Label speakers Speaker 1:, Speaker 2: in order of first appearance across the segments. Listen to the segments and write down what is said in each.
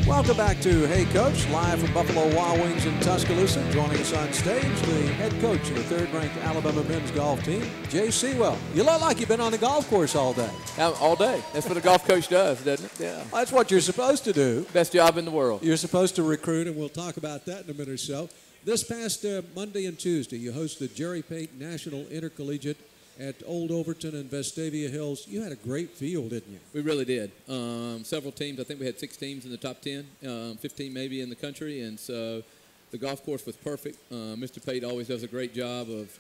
Speaker 1: Welcome back to Hey Coach, live from Buffalo Wild Wings in Tuscaloosa. Joining us on stage, the head coach of the third-ranked Alabama men's golf team, Jay Seawell. You look like you've been on the golf course all day.
Speaker 2: All day. That's what a golf coach does, doesn't it? Yeah.
Speaker 1: Well, that's what you're supposed to do.
Speaker 2: Best job in the world.
Speaker 1: You're supposed to recruit, and we'll talk about that in a minute or so. This past Monday and Tuesday, you hosted the Jerry Payton National Intercollegiate at Old Overton and Vestavia Hills. You had a great field, didn't you?
Speaker 2: We really did. Several teams. I think we had 6 teams in the top 10, 15 maybe in the country, and so the golf course was perfect. Mr. Pate always does a great job of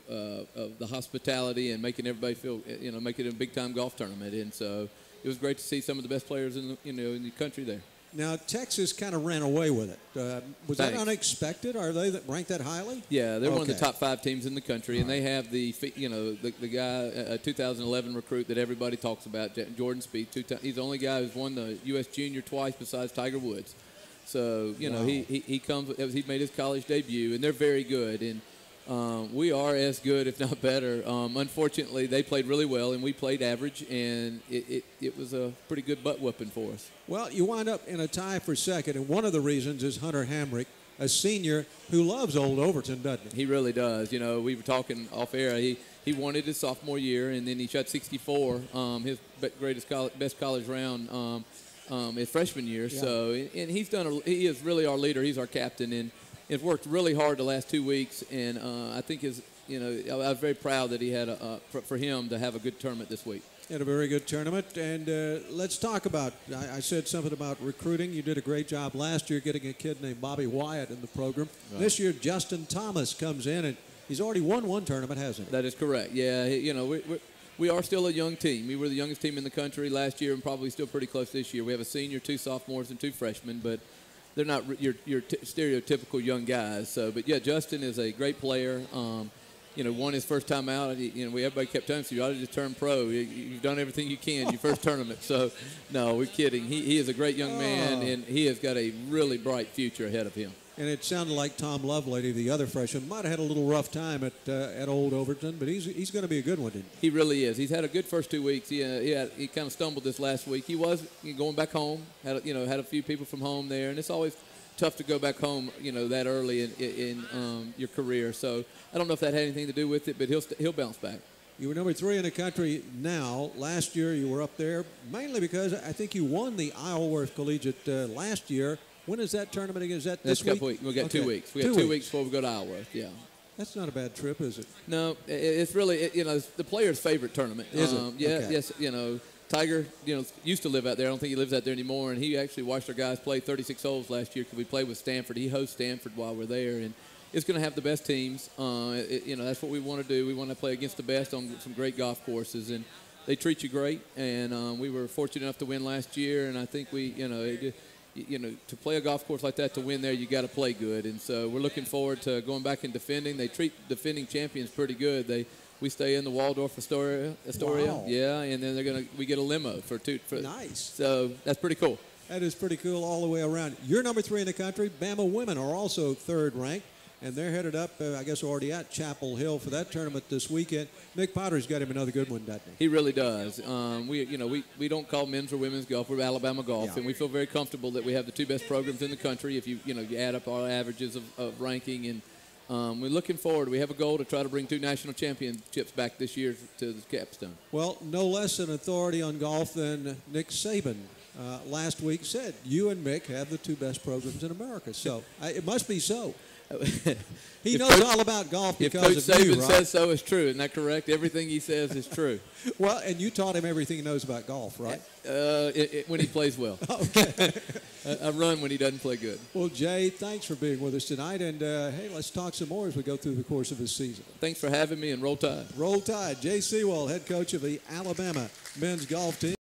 Speaker 2: of the hospitality and making everybody feel make it a big time golf tournament, and so it was great to see some of the best players in the country there.
Speaker 1: Now, Texas kind of ran away with it. Was that unexpected? Are they ranked that highly?
Speaker 2: Yeah, they're one of the top 5 teams in the country, and they have the guy, a 2011 recruit that everybody talks about, Jordan Spieth. He's the only guy who's won the U.S. Junior twice besides Tiger Woods. So
Speaker 1: wow.
Speaker 2: he made his college debut, and they're very good. And we are as good, if not better. Unfortunately, they played really well, and we played average, and it was a pretty good butt whooping for us.
Speaker 1: Well, you wind up in a tie for second, and one of the reasons is Hunter Hamrick, a senior who loves Old Overton, doesn't he?
Speaker 2: He really does. We were talking off air. He won it his sophomore year, and then he shot 64, his best college round his freshman year. Yeah. So, and he is really our leader. He's our captain, and it's worked really hard the last 2 weeks, and I think I was very proud that he had for him to have a good tournament this week.
Speaker 1: Had a very good tournament, and let's talk about, I said something about recruiting. You did a great job last year getting a kid named Bobby Wyatt in the program. Right. This year, Justin Thomas comes in, and he's already won one tournament, hasn't he?
Speaker 2: That is correct. Yeah, we are still a young team. We were the youngest team in the country last year and probably still pretty close this year. We have a senior, 2 sophomores, and 2 freshmen, but they're not your stereotypical young guys. So, but yeah, Justin is a great player. Won his first time out. Everybody kept telling us, you ought to just turn pro. You've done everything you can your first tournament. So, no, we're kidding. He is a great young man, and he has got a really bright future ahead of him.
Speaker 1: And it sounded like Tom Lovelady, the other freshman, might have had a little rough time at Old Overton, but he's going to be a good one, isn't he?
Speaker 2: He really is. He's had a good first 2 weeks. He kind of stumbled this last week. He was going back home. Had a few people from home there, and it's always tough to go back home, that early in your career. So I don't know if that had anything to do with it, but he'll bounce back.
Speaker 1: You were number 3 in the country now. Last year you were up there mainly because I think you won the Isleworth Collegiate last year. When is that tournament again? Is that this week?
Speaker 2: We got 2 weeks. We got 2 weeks before we go to Isleworth. Yeah.
Speaker 1: That's not a bad trip, is it?
Speaker 2: No, it's really it's the player's favorite tournament.
Speaker 1: Is it?
Speaker 2: Yeah.
Speaker 1: Okay.
Speaker 2: Yes. Tiger, used to live out there. I don't think he lives out there anymore. And he actually watched our guys play 36 holes last year because we played with Stanford. He hosts Stanford while we're there, and it's going to have the best teams. That's what we want to do. We want to play against the best on some great golf courses, and they treat you great. And we were fortunate enough to win last year, and I think to play a golf course like that, to win there, you got to play good. And so we're looking forward to going back and defending. They treat defending champions pretty good. We stay in the Waldorf Astoria.
Speaker 1: Wow.
Speaker 2: Yeah, and then we get a limo for 2.
Speaker 1: Nice.
Speaker 2: So that's pretty cool.
Speaker 1: That is pretty cool all the way around. You're number 3 in the country. Bama women are also 3rd ranked, and they're headed up, I guess already at Chapel Hill for that tournament this weekend. Mick Potter's got him another good one, doesn't he?
Speaker 2: He really does. We don't call men's or women's golf. We're Alabama golf,
Speaker 1: yeah.
Speaker 2: And we feel very comfortable that we have the 2 best programs in the country. If you add up our averages of ranking, and we're looking forward. We have a goal to try to bring 2 national championships back this year to the capstone.
Speaker 1: Well, no less an authority on golf than Nick Saban last week said, you and Mick have the 2 best programs in America. So it must be so. He knows all about golf because
Speaker 2: of you, right? If Coach Saban says so, it's true. Isn't that correct? Everything he says is true.
Speaker 1: Well, and you taught him everything he knows about golf, right?
Speaker 2: When he plays well.
Speaker 1: Okay.
Speaker 2: I run when he doesn't play good.
Speaker 1: Well, Jay, thanks for being with us tonight. And, hey, let's talk some more as we go through the course of this season.
Speaker 2: Thanks for having me, and roll tide.
Speaker 1: Roll tide. Jay Seawell, head coach of the Alabama men's golf team.